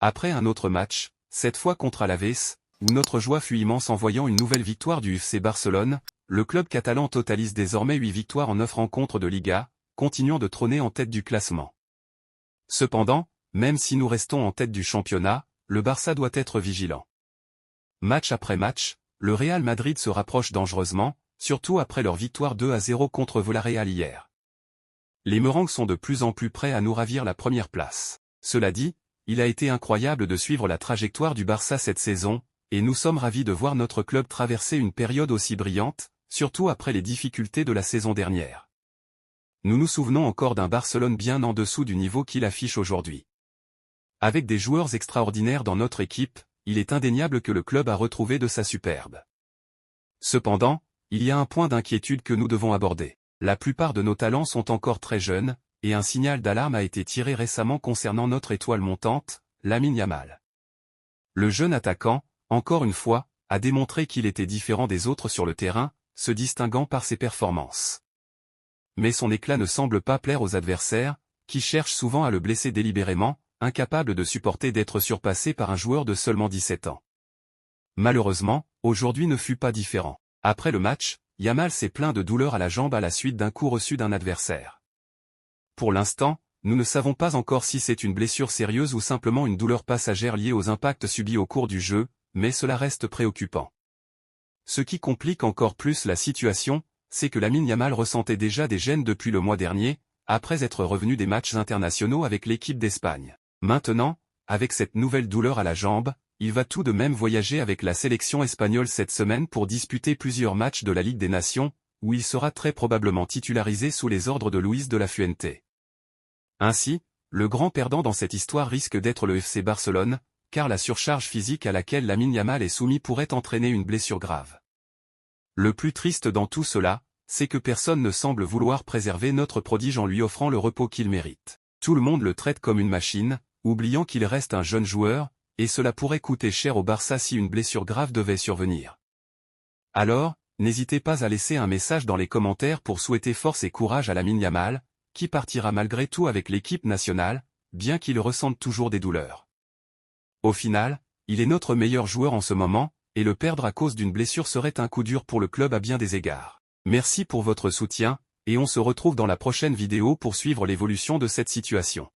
Après un autre match, cette fois contre Alaves, où notre joie fut immense en voyant une nouvelle victoire du FC Barcelone, le club catalan totalise désormais 8 victoires en 9 rencontres de Liga, continuant de trôner en tête du classement. Cependant, même si nous restons en tête du championnat, le Barça doit être vigilant. Match après match, le Real Madrid se rapproche dangereusement, surtout après leur victoire 2-0 contre Villarreal hier. Les Merengues sont de plus en plus prêts à nous ravir la première place. Cela dit, il a été incroyable de suivre la trajectoire du Barça cette saison, et nous sommes ravis de voir notre club traverser une période aussi brillante, surtout après les difficultés de la saison dernière. Nous nous souvenons encore d'un Barcelone bien en dessous du niveau qu'il affiche aujourd'hui. Avec des joueurs extraordinaires dans notre équipe, il est indéniable que le club a retrouvé de sa superbe. Cependant, il y a un point d'inquiétude que nous devons aborder. La plupart de nos talents sont encore très jeunes, et un signal d'alarme a été tiré récemment concernant notre étoile montante, Lamine Yamal. Le jeune attaquant, encore une fois, a démontré qu'il était différent des autres sur le terrain, se distinguant par ses performances. Mais son éclat ne semble pas plaire aux adversaires, qui cherchent souvent à le blesser délibérément, incapables de supporter d'être surpassé par un joueur de seulement 17 ans. Malheureusement, aujourd'hui ne fut pas différent. Après le match, Yamal s'est plaint de douleur à la jambe à la suite d'un coup reçu d'un adversaire. Pour l'instant, nous ne savons pas encore si c'est une blessure sérieuse ou simplement une douleur passagère liée aux impacts subis au cours du jeu, mais cela reste préoccupant. Ce qui complique encore plus la situation, c'est que Lamine Yamal ressentait déjà des gênes depuis le mois dernier, après être revenu des matchs internationaux avec l'équipe d'Espagne. Maintenant, avec cette nouvelle douleur à la jambe, il va tout de même voyager avec la sélection espagnole cette semaine pour disputer plusieurs matchs de la Ligue des Nations, où il sera très probablement titularisé sous les ordres de Luis de la Fuente. Ainsi, le grand perdant dans cette histoire risque d'être le FC Barcelone, car la surcharge physique à laquelle Lamine Yamal est soumis pourrait entraîner une blessure grave. Le plus triste dans tout cela, c'est que personne ne semble vouloir préserver notre prodige en lui offrant le repos qu'il mérite. Tout le monde le traite comme une machine, oubliant qu'il reste un jeune joueur, et cela pourrait coûter cher au Barça si une blessure grave devait survenir. Alors, n'hésitez pas à laisser un message dans les commentaires pour souhaiter force et courage à Lamine Yamal, qui partira malgré tout avec l'équipe nationale, bien qu'il ressente toujours des douleurs. Au final, il est notre meilleur joueur en ce moment, et le perdre à cause d'une blessure serait un coup dur pour le club à bien des égards. Merci pour votre soutien, et on se retrouve dans la prochaine vidéo pour suivre l'évolution de cette situation.